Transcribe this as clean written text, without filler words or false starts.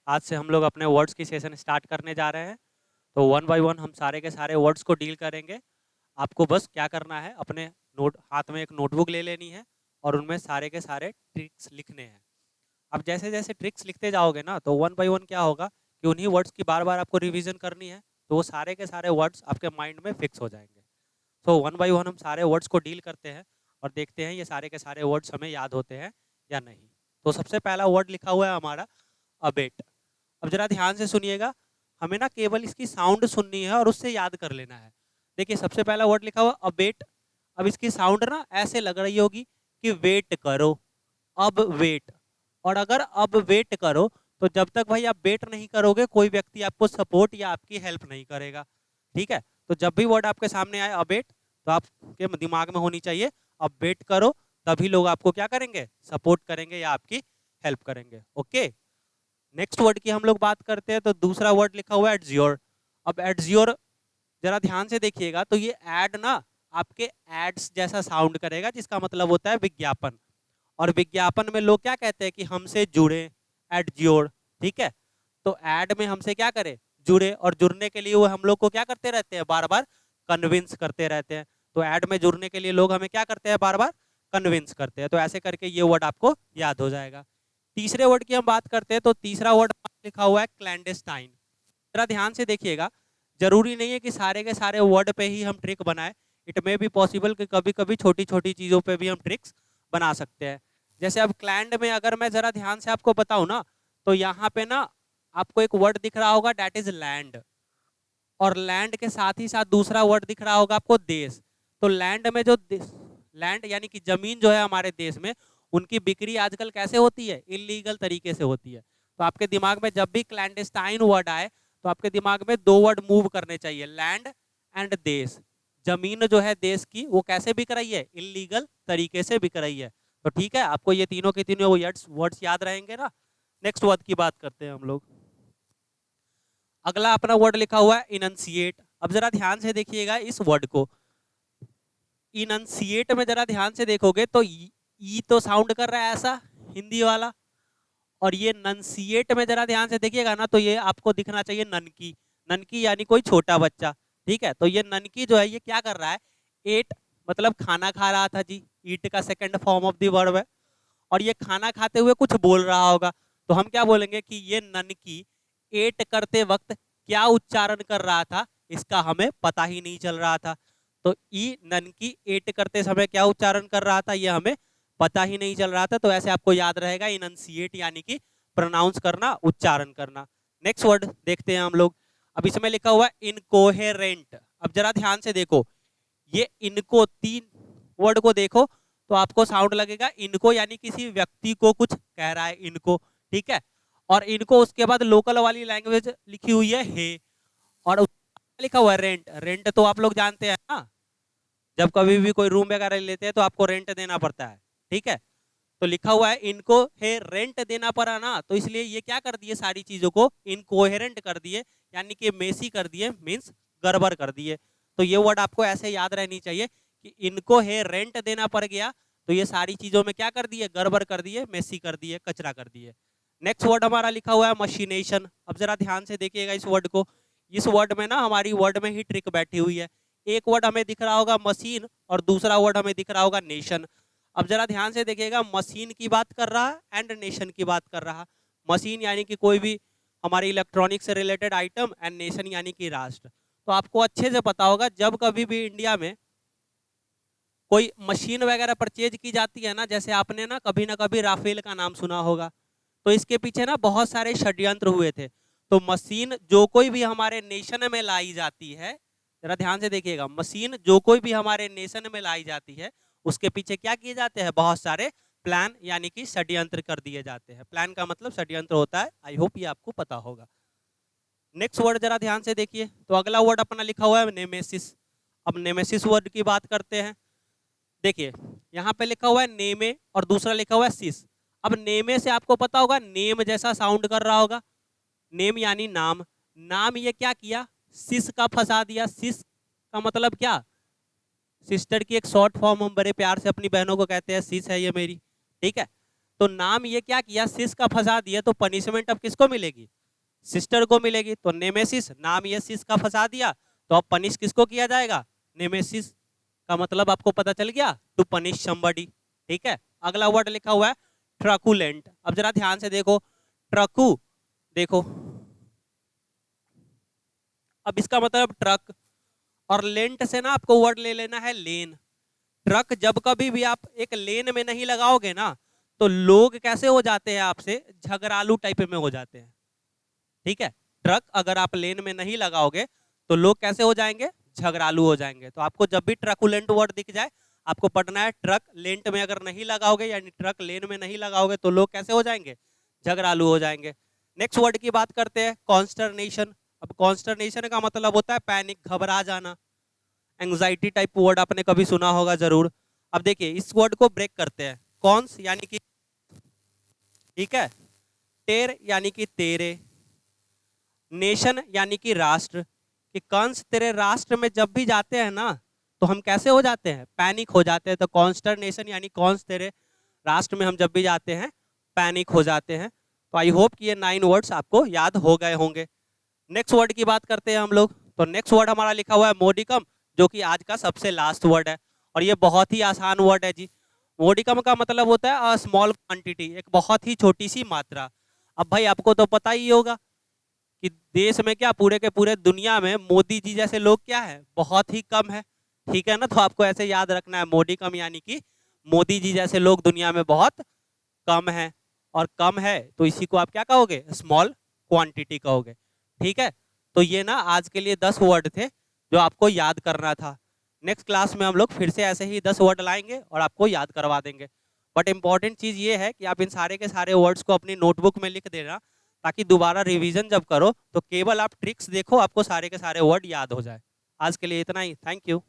आज से हम लोग अपने वर्ड्स की सेशन स्टार्ट करने जा रहे हैं। तो वन बाय वन हम सारे के सारे वर्ड्स को डील करेंगे। आपको बस क्या करना है, अपने नोट हाथ में एक नोटबुक ले लेनी है और उनमें सारे के सारे ट्रिक्स लिखने हैं। अब जैसे जैसे ट्रिक्स लिखते जाओगे ना, तो वन बाय वन क्या होगा कि उन्हीं वर्ड्स की बार बार आपको रिवीजन करनी है, तो वो सारे के सारे वर्ड्स आपके माइंड में फिक्स हो जाएंगे। तो वन बाय वन हम सारे वर्ड्स को डील करते हैं और देखते हैं ये सारे के सारे वर्ड्स हमें याद होते हैं या नहीं। तो सबसे पहला वर्ड लिखा हुआ है हमारा अबेट। अब जरा ध्यान से सुनिएगा, हमें ना केवल इसकी साउंड सुननी है और उससे याद कर लेना है। देखिए सबसे पहला वर्ड लिखा हुआ अबेट। अब इसकी साउंड ना ऐसे लग रही होगी कि वेट करो, अब वेट। और अगर अब वेट करो, तो जब तक भाई आप वेट नहीं करोगे कोई व्यक्ति आपको सपोर्ट या आपकी हेल्प नहीं करेगा। ठीक है, तो जब भी वर्ड आपके सामने आए अबेट, तो आपके दिमाग में होनी चाहिए अब वेट करो, तभी लोग आपको क्या करेंगे, सपोर्ट करेंगे या आपकी हेल्प करेंगे। ओके, नेक्स्ट वर्ड की हम लोग बात करते हैं, तो दूसरा वर्ड लिखा हुआ है एड्ज्योर। अब एड्ज्योर जरा ध्यान से देखिएगा, तो ये एड ना आपके एड्स जैसा साउंड करेगा, जिसका मतलब होता है विज्ञापन। और विज्ञापन में लोग क्या कहते हैं कि हमसे जुड़े, एड्ज्योर। ठीक है, तो एड में हमसे क्या करे, जुड़े, और जुड़ने के लिए वो हम लोग को क्या करते रहते हैं, बार बार कन्विंस करते रहते हैं। तो एड में जुड़ने के लिए लोग हमें क्या करते हैं, बार बार कन्विंस करते हैं। तो ऐसे करके ये वर्ड आपको याद हो जाएगा। तीसरे वर्ड की हम बात करते हैं, तो तीसरा वर्ड लिखा हुआ है क्लैंडेस्टाइन। जरा ध्यान से देखिएगा, जरूरी नहीं है कि सारे के सारे वर्ड पे ही हम ट्रिक बनाए। इट मे बी पॉसिबल कि कभी कभी छोटी छोटी चीजों पे भी हम ट्रिक्स बना सकते हैं। जैसे अब क्लैंड में अगर मैं जरा ध्यान से आपको बताऊं ना, तो यहाँ पे ना आपको एक वर्ड दिख रहा होगा, डेट इज लैंड। और लैंड के साथ ही साथ दूसरा वर्ड दिख रहा होगा आपको, देश। तो लैंड में जो लैंड यानी कि जमीन जो है हमारे देश में, उनकी बिक्री आजकल कैसे होती है, इलीगल तरीके से होती है। तो आपके दिमाग में जब भी क्लैंडेस्टाइन वर्ड आए, तो आपके दिमाग में दो वर्ड मूव करने चाहिए, लैंड एंड देश। जमीन जो है देश की, वो कैसे बिक रही है, इलीगल तरीके से बिक रही है। तो ठीक है, आपको ये तीनों के तीनों वर्ड्स याद रहेंगे ना। नेक्स्ट वर्ड की बात करते हैं हम लोग। अगला अपना वर्ड लिखा हुआ है इनंसिएट। अब जरा ध्यान से देखिएगा इस वर्ड को। इनंसिएट में जरा ध्यान से देखोगे तो ई तो साउंड कर रहा है ऐसा, हिंदी वाला। और ये नंसिएट में जरा ध्यान से देखिएगा ना, तो ये आपको दिखना चाहिए ननकी। ननकी यानी कोई छोटा बच्चा। ठीक है, तो ये ननकी जो है ये क्या कर रहा है, एट मतलब खाना खा रहा था जी। ईट का second form of the verb है। और ये खाना खाते हुए कुछ बोल रहा होगा, तो हम क्या बोलेंगे कि ये ननकी एट करते वक्त क्या उच्चारण कर रहा था, इसका हमें पता ही नहीं चल रहा था। तो ई ननकी एट करते समय क्या उच्चारण कर रहा था, ये हमें पता ही नहीं चल रहा था। तो ऐसे आपको याद रहेगा, इनंसिएट यानी कि प्रोनाउंस करना, उच्चारण करना। नेक्स्ट वर्ड देखते हैं हम लोग। अब इसमें लिखा हुआ है इनकोहेरेंट। अब जरा ध्यान से देखो, ये इनको तीन वर्ड को देखो, तो आपको साउंड लगेगा इनको यानी किसी व्यक्ति को कुछ कह रहा है, इनको। ठीक है, और इनको उसके बाद लोकल वाली लैंग्वेज लिखी हुई है हे। और लिखा हुआ है रेंट। रेंट तो आप लोग जानते हैं ना, जब कभी भी कोई रूम वगैरह लेते हैं तो आपको रेंट देना पड़ता है। ठीक है, तो लिखा हुआ है इनको है रेंट देना पड़ा ना, तो इसलिए ये क्या कर दिए, सारी चीजों को इनकोहेरेंट कर दिए, यानी कि मेसी कर दिए, मीन्स गड़बड़ कर दिए। तो ये वर्ड आपको ऐसे याद रहनी चाहिए कि इनको है रेंट देना पड़ गया, तो ये सारी चीजों में क्या कर दिए, गड़बड़ कर दिए, मेसी कर दिए, कचरा कर दिए। नेक्स्ट वर्ड हमारा लिखा हुआ है मशीनेशन। अब जरा ध्यान से देखिएगा इस वर्ड को। इस वर्ड में ना हमारी वर्ड में ही ट्रिक बैठी हुई है। एक वर्ड हमें दिख रहा होगा मशीन, और दूसरा वर्ड हमें दिख रहा होगा नेशन। अब जरा ध्यान से देखिएगा, मशीन की बात कर रहा है एंड नेशन की बात कर रहा है। मशीन यानी कि कोई भी हमारे इलेक्ट्रॉनिक से रिलेटेड आइटम, एंड नेशन यानी कि राष्ट्र। तो आपको अच्छे से पता होगा, जब कभी भी इंडिया में कोई मशीन वगैरह परचेज की जाती है ना, जैसे आपने ना कभी राफेल का नाम सुना होगा, तो इसके पीछे ना बहुत सारे षड्यंत्र हुए थे। तो मशीन जो कोई भी हमारे नेशन में लाई जाती है, जरा ध्यान से देखिएगा, मशीन जो कोई भी हमारे नेशन में लाई जाती है, उसके पीछे क्या किए जाते हैं, बहुत सारे प्लान यानी कि षड्यंत्र कर दिए जाते हैं। प्लान का मतलब षड्यंत्र होता है। आई होप ये आपको पता होगा। नेक्स्ट वर्ड जरा ध्यान से देखिए, तो अगला वर्ड अपना लिखा हुआ है नेमेसिस। अब नेमेसिस वर्ड की बात करते हैं। देखिए यहाँ पे लिखा हुआ है नेमे और दूसरा लिखा हुआ है सिस। अब नेमे से आपको पता होगा, नेम जैसा साउंड कर रहा होगा, नेम यानी नाम। नाम ये क्या किया, सिस का फंसा दिया। सिस का मतलब क्या, सिस्टर की एक शॉर्ट फॉर्म हम बड़े प्यार से अपनी बहनों को कहते हैं, सिस है ये मेरी। ठीक है, तो नाम ये क्या किया, सिस का फंसा दिया, तो पनिशमेंट अब किसको मिलेगी, सिस्टर को मिलेगी। तो नेमेसिस, नाम ये सिस का फंसा दिया, तो अब पनिश किसको किया जाएगा, नेमेसिस। का मतलब आपको पता चल गया, टू पनिश समबडी। ठीक है, अगला वर्ड लिखा हुआ है ट्रकुलेंट। अब जरा ध्यान से देखो, ट्रकू, देखो अब इसका मतलब ट्रक, और लेंट से ना आपको वर्ड ले लेना है लेन। ट्रक जब कभी भी आप एक लेन में नहीं लगाओगे ना, तो लोग कैसे हो जाते हैं, आपसे झगड़ालू टाइप में हो जाते हैं। ठीक है, ट्रक अगर आप लेन में नहीं लगाओगे तो लोग कैसे हो जाएंगे, झगड़ालू हो जाएंगे। तो आपको जब भी ट्रकुलेंट वर्ड दिख जाए, आपको पढ़ना है ट्रक लेंट में अगर नहीं लगाओगे, यानी ट्रक लेन में नहीं लगाओगे, तो लोग कैसे हो जाएंगे, झगड़ालू हो जाएंगे। नेक्स्ट वर्ड की बात करते हैं, कॉन्स्टरनेशन। अब कॉन्स्टरनेशन का मतलब होता है पैनिक, घबरा जाना, एंग्जाइटी टाइप वर्ड आपने कभी सुना होगा जरूर। अब देखिए इस वर्ड को ब्रेक करते हैं, कॉन्स यानी कि, ठीक है, टेर यानी कि तेरे, नेशन यानी कि राष्ट्र, कि कंस तेरे राष्ट्र में जब भी जाते हैं ना, तो हम कैसे हो जाते हैं, पैनिक हो जाते हैं। तो कॉन्स्टरनेशन यानी कंस तेरे राष्ट्र में हम जब भी जाते हैं, पैनिक हो जाते हैं। तो आई होप कि ये 9 वर्ड्स आपको याद हो गए होंगे। नेक्स्ट वर्ड की बात करते हैं हम लोग। तो नेक्स्ट वर्ड हमारा लिखा हुआ है मोडिकम, जो कि आज का सबसे लास्ट वर्ड है, और ये बहुत ही आसान वर्ड है जी। मोडिकम का मतलब होता है अ स्मॉल क्वांटिटी, एक बहुत ही छोटी सी मात्रा। अब भाई आपको तो पता ही होगा कि देश में क्या, पूरे के पूरे दुनिया में मोदी जी जैसे लोग क्या है, बहुत ही कम है। ठीक है ना, तो आपको ऐसे याद रखना है, मोडिकम यानी कि मोदी जी जैसे लोग दुनिया में बहुत कम है। और कम है तो इसी को आप क्या कहोगे, स्मॉल क्वांटिटी कहोगे। ठीक है, तो ये ना आज के लिए 10 वर्ड थे जो आपको याद करना था। नेक्स्ट क्लास में हम लोग फिर से ऐसे ही 10 वर्ड लाएंगे और आपको याद करवा देंगे। बट इंपॉर्टेंट चीज़ ये है कि आप इन सारे के सारे वर्ड्स को अपनी नोटबुक में लिख देना, ताकि दोबारा रिवीजन जब करो तो केवल आप ट्रिक्स देखो, आपको सारे के सारे वर्ड याद हो जाए। आज के लिए इतना ही, थैंक यू।